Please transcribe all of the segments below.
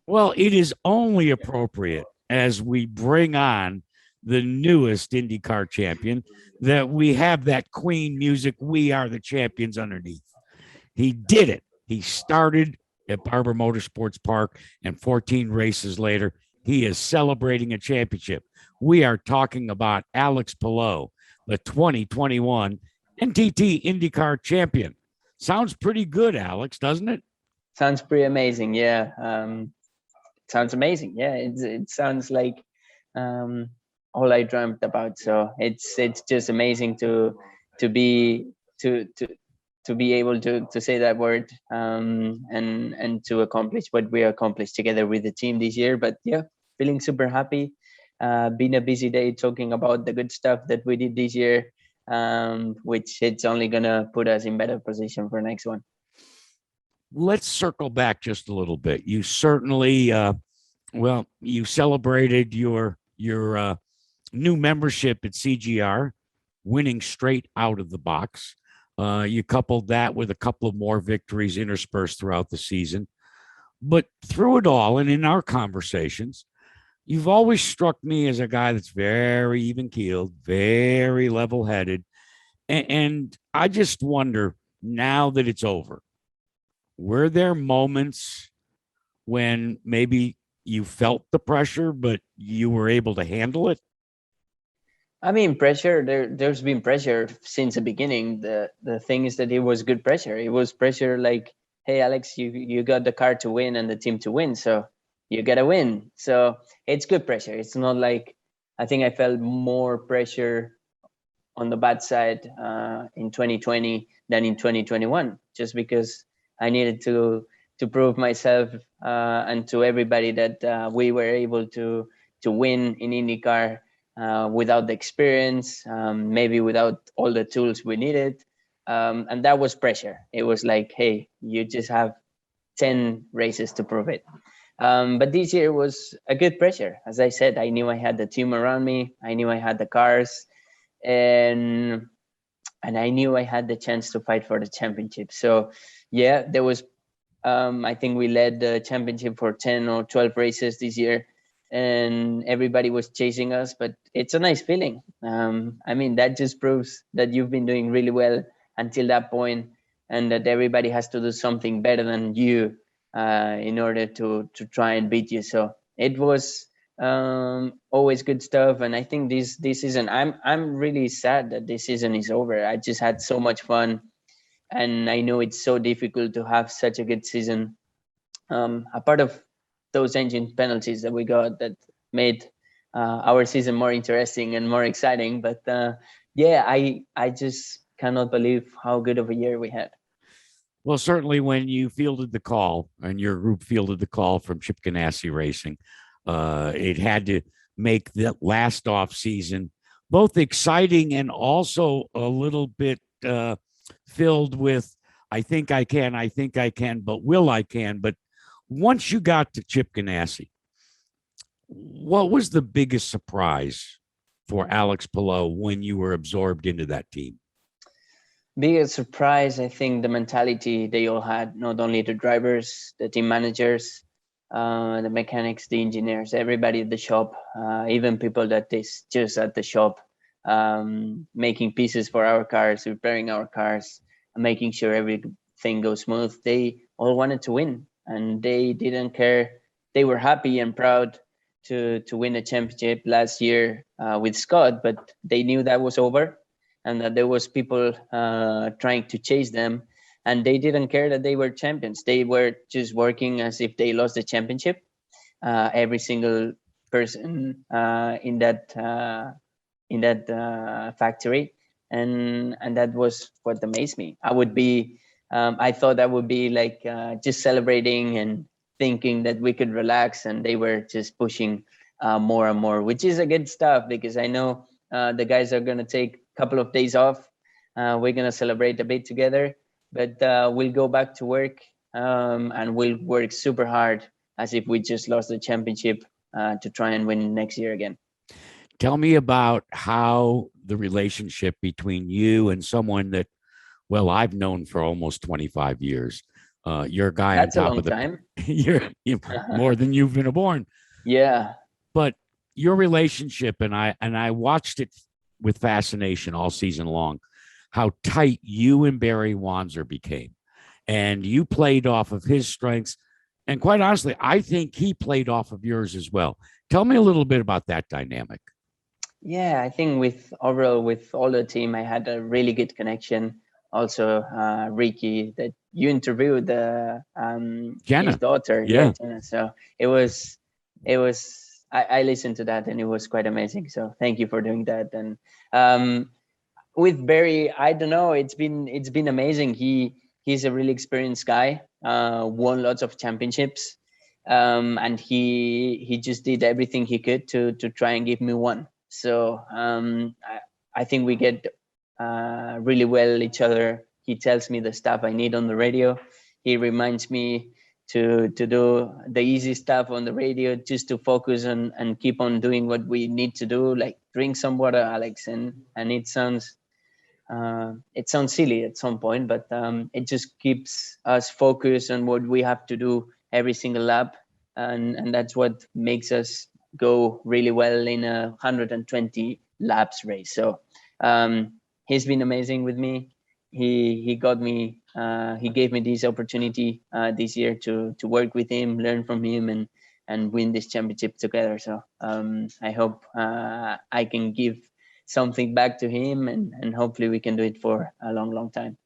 Well, it is only appropriate as we bring on the newest IndyCar champion that we have that Queen music, "We Are the Champions" underneath. He did it. He started at Barber Motorsports Park, and 14 races later, he is celebrating a championship. We are talking about Alex Palou, the 2021 NTT IndyCar champion. Sounds pretty good, Alex, doesn't it? Sounds pretty amazing. Yeah. Sounds amazing. Yeah. It sounds like um, all I dreamt about. So it's just amazing to be to to be able to say that word and to accomplish what we accomplished together with the team this year. But yeah, feeling super happy. Been a busy day talking about the good stuff that we did this year, which it's only gonna put us in better position for next one. Let's circle back just a little bit. You certainly, well, you celebrated your new membership at CGR, winning straight out of the box. You coupled that with a couple of more victories interspersed throughout the season. But through it all, and in our conversations, you've always struck me as a guy that's very even keeled, very level headed. And I just wonder, now that it's over, were there moments when maybe you felt the pressure, but you were able to handle it? I mean, pressure. There's been pressure since the beginning. The thing is that it was good pressure. It was pressure like, hey, Alex, you got the car to win and the team to win, so you gotta win. So it's good pressure. It's not like I think I felt more pressure on the bad side in 2020 than in 2021, just because I needed to prove myself and to everybody that we were able to win in IndyCar without the experience, maybe without all the tools we needed. And that was pressure. It was like, hey, you just have 10 races to prove it. But this year was a good pressure. As I said, I knew I had the team around me. I knew I had the cars, and I knew I had the chance to fight for the championship. So, yeah, there was. I think we led the championship for 10 or 12 races this year, and everybody was chasing us. But it's a nice feeling. I mean, that just proves that you've been doing really well until that point, and that everybody has to do something better than you in order to try and beat you. So it was always good stuff. And I think this season, I'm really sad that this season is over. I just had so much fun, and I know it's so difficult to have such a good season. A part of those engine penalties that we got that made our season more interesting and more exciting. But yeah, I just cannot believe how good of a year we had. Well, certainly when you fielded the call and your group fielded the call from Chip Ganassi Racing, it had to make that last off season both exciting and also a little bit filled with, I think I can, but will I can. But once you got to Chip Ganassi, what was the biggest surprise for Alex Palou when you were absorbed into that team? Biggest surprise, I think, the mentality they all had, not only the drivers, the team managers, the mechanics, the engineers, everybody at the shop, even people that is just at the shop, making pieces for our cars, repairing our cars, making sure everything goes smooth. They all wanted to win, and they didn't care. They were happy and proud to win the championship last year with Scott, but they knew that was over, and that there was people trying to chase them, and they didn't care that they were champions. They were just working as if they lost the championship. Every single person in that factory, and that was what amazed me. I thought I would be like just celebrating and thinking that we could relax, and they were just pushing more and more, which is a good stuff, because I know the guys are going to take a couple of days off. We're going to celebrate a bit together, but we'll go back to work, and we'll work super hard as if we just lost the championship to try and win next year again. Tell me about how the relationship between you and someone that, well, I've known for almost 25 years, You're a guy on That's a top long of the. time. You're more than you've been born. Yeah. But your relationship, and I watched it with fascination all season long, how tight you and Barry Wanzer became, and you played off of his strengths, and quite honestly, I think he played off of yours as well. Tell me a little bit about that dynamic. Yeah, I think with overall with all the team, I had a really good connection. Also, Ricky, that you interviewed, his Jenna, daughter, yeah, yeah, Jenna. So it was. I listened to that and it was quite amazing. So thank you for doing that. And um, with Barry, I don't know. It's been amazing. He's a really experienced guy. Won lots of championships, and he just did everything he could to try and give me one. So I think we get really well each other. He tells me the stuff I need on the radio. He reminds me to do the easy stuff on the radio, just to focus on and keep on doing what we need to do, like drink some water, Alex. And it sounds silly at some point, but it just keeps us focused on what we have to do every single lap, and that's what makes us go really well in a 120 laps race. So he's been amazing with me. He got me. He gave me this opportunity this year to work with him, learn from him, and win this championship together. So I hope I can give something back to him, and hopefully we can do it for a long, long time.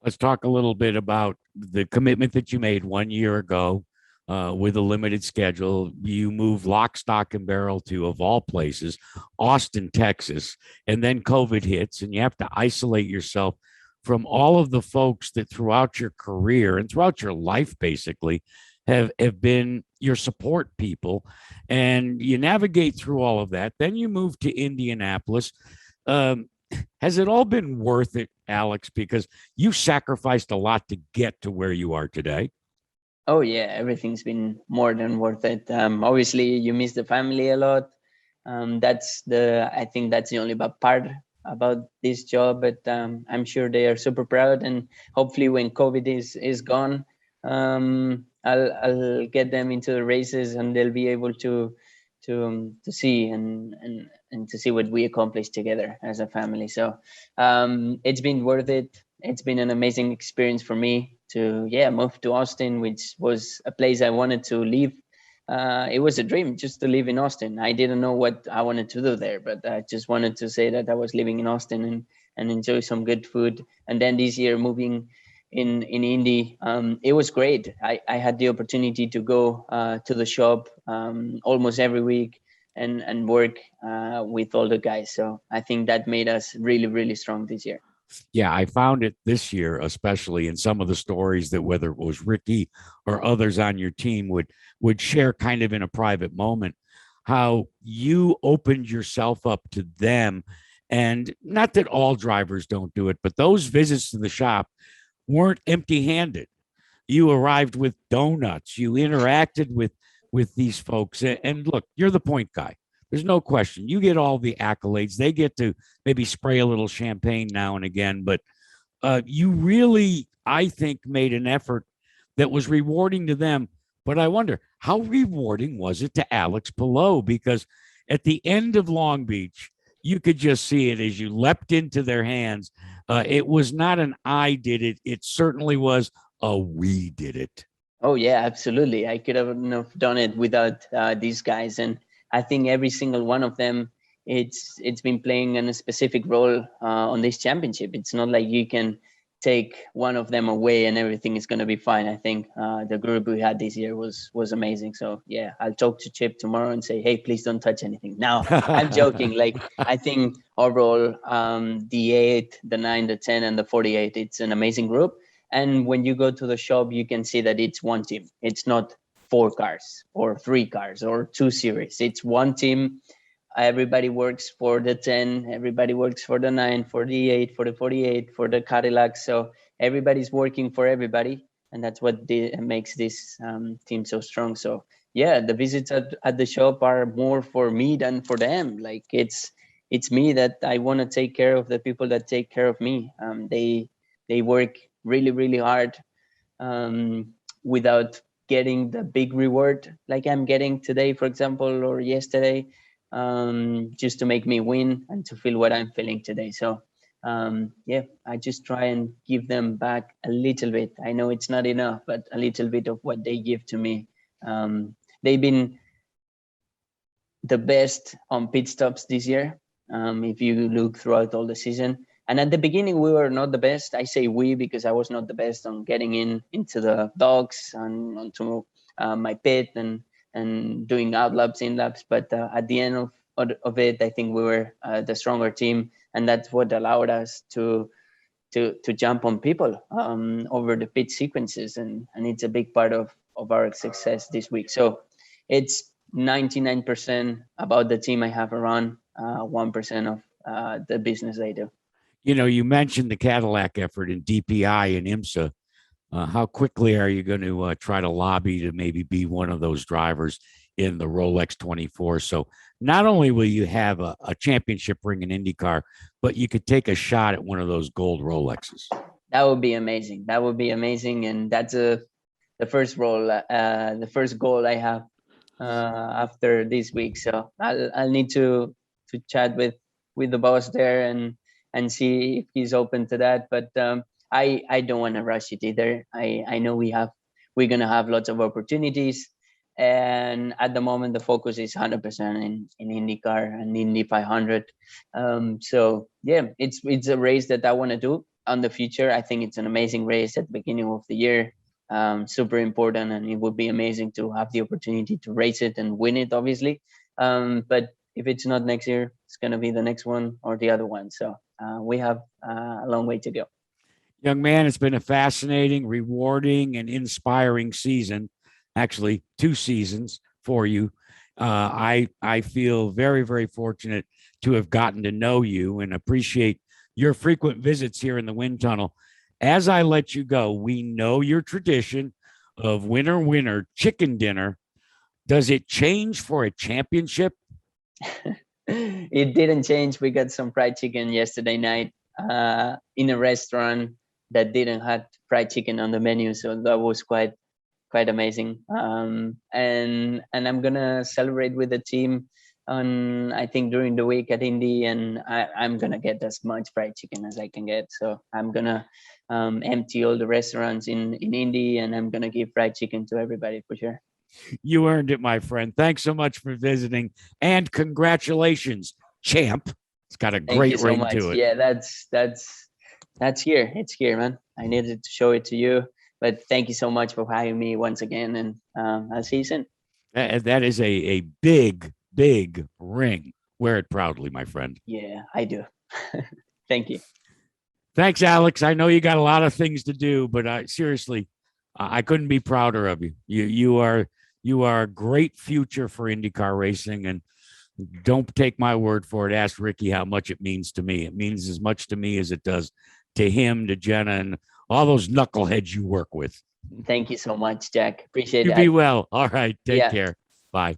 let's talk a little bit about the commitment that you made 1 year ago with a limited schedule. You moved lock, stock, and barrel to, of all places, Austin, Texas, and then COVID hits, and you have to isolate yourself from all of the folks that throughout your career and throughout your life basically have been your support people. And you navigate through all of that. Then you move to Indianapolis. Um, has it all been worth it, Alex? Because you sacrificed a lot to get to where you are today. Oh yeah, everything's been more than worth it. Obviously, you miss the family a lot. I think that's the only bad part about this job, but I'm sure they are super proud. And hopefully, when COVID is gone, I'll get them into the races, and they'll be able to see and to see what we accomplished together as a family. So it's been worth it. It's been an amazing experience for me to move to Austin, which was a place I wanted to live. It was a dream just to live in Austin. I didn't know what I wanted to do there, but I just wanted to say that I was living in Austin and enjoy some good food. And then this year moving in Indy, it was great. I had the opportunity to go to the shop almost every week and work with all the guys. So I think that made us really, really strong this year. Yeah, I found it this year, especially in some of the stories that whether it was Ricky or others on your team would share kind of in a private moment, how you opened yourself up to them. And not that all drivers don't do it, but those visits to the shop weren't empty handed. You arrived with donuts. You interacted with these folks. And look, you're the point guy. There's no question. You get all the accolades. They get to maybe spray a little champagne now and again, but you really, I think, made an effort that was rewarding to them. But I wonder, how rewarding was it to Alex Palou? Because at the end of Long Beach, you could just see it as you leapt into their hands. It was not an I did it. It certainly was a we did it. Oh yeah, absolutely. I could have done it without these guys, and I think every single one of them, it's been playing a specific role on this championship. It's not like you can take one of them away and everything is going to be fine. I think the group we had this year was amazing. So yeah, I'll talk to Chip tomorrow and say, hey, please don't touch anything. Now I'm joking. Like I think overall, the 8, the 9, the 10, and the 48, it's an amazing group. And when you go to the shop, you can see that it's one team. It's not 4 cars or 3 cars or 2 series. It's one team. Everybody works for the 10, everybody works for the 9, for the 8, for the 48, for the Cadillac. So everybody's working for everybody. And that's what makes this team so strong. So yeah, the visits at the shop are more for me than for them. Like it's me that I want to take care of the people that take care of me. They work really, really hard without getting the big reward like I'm getting today, for example, or yesterday, just to make me win and to feel what I'm feeling today. So yeah, I just try and give them back a little bit. I know it's not enough, but a little bit of what they give to me. They've been the best on pit stops this year. If you look throughout all the season, and at the beginning we were not the best. I say we because I was not the best on getting into the docks and onto my pit and doing out laps, in laps. But at the end of it, I think we were the stronger team, and that's what allowed us to jump on people over the pit sequences, and it's a big part of our success this week. So it's 99% about the team I have around, 1% of the business I do. You know, you mentioned the Cadillac effort in DPI and IMSA. How quickly are you going to try to lobby to maybe be one of those drivers in the Rolex 24? So not only will you have a championship ring in IndyCar, but you could take a shot at one of those gold Rolexes. That would be amazing. That would be amazing. And that's the first the first goal I have after this week. So I'll need to chat with the boss there and see if he's open to that. But I don't want to rush it either. I know we're gonna have lots of opportunities, and at the moment the focus is 100% in IndyCar and Indy 500. So yeah, it's a race that I want to do on the future. I think it's an amazing race at the beginning of the year. Super important, and it would be amazing to have the opportunity to race it and win it, obviously. But if it's not next year, it's going to be the next one or the other one. So we have a long way to go. Young man, it's been a fascinating, rewarding, and inspiring season. Actually, 2 seasons for you. I feel very, very fortunate to have gotten to know you and appreciate your frequent visits here in the wind tunnel. As I let you go, we know your tradition of winner chicken dinner. Does it change for a championship? It didn't change. We got some fried chicken yesterday night in a restaurant that didn't have fried chicken on the menu, so that was quite amazing. And I'm gonna celebrate with the team on, I think, during the week at Indy, and I'm gonna get as much fried chicken as I can get. So I'm gonna empty all the restaurants in Indy, and I'm gonna give fried chicken to everybody for sure. You earned it, my friend. Thanks so much for visiting, and congratulations, champ. It's got a great ring to it. Yeah, that's here. It's here, man. I needed to show it to you. But thank you so much for having me once again, and I'll see you soon. That is a big, big ring. Wear it proudly, my friend. Yeah, I do. Thank you. Thanks, Alex. I know you got a lot of things to do, but seriously, I couldn't be prouder of you. You are a great future for IndyCar racing, and don't take my word for it. Ask Ricky how much it means to me. It means as much to me as it does to him, to Jenna, and all those knuckleheads you work with. Thank you so much, Jack. Appreciate it. You be well. All right. Take care. Bye.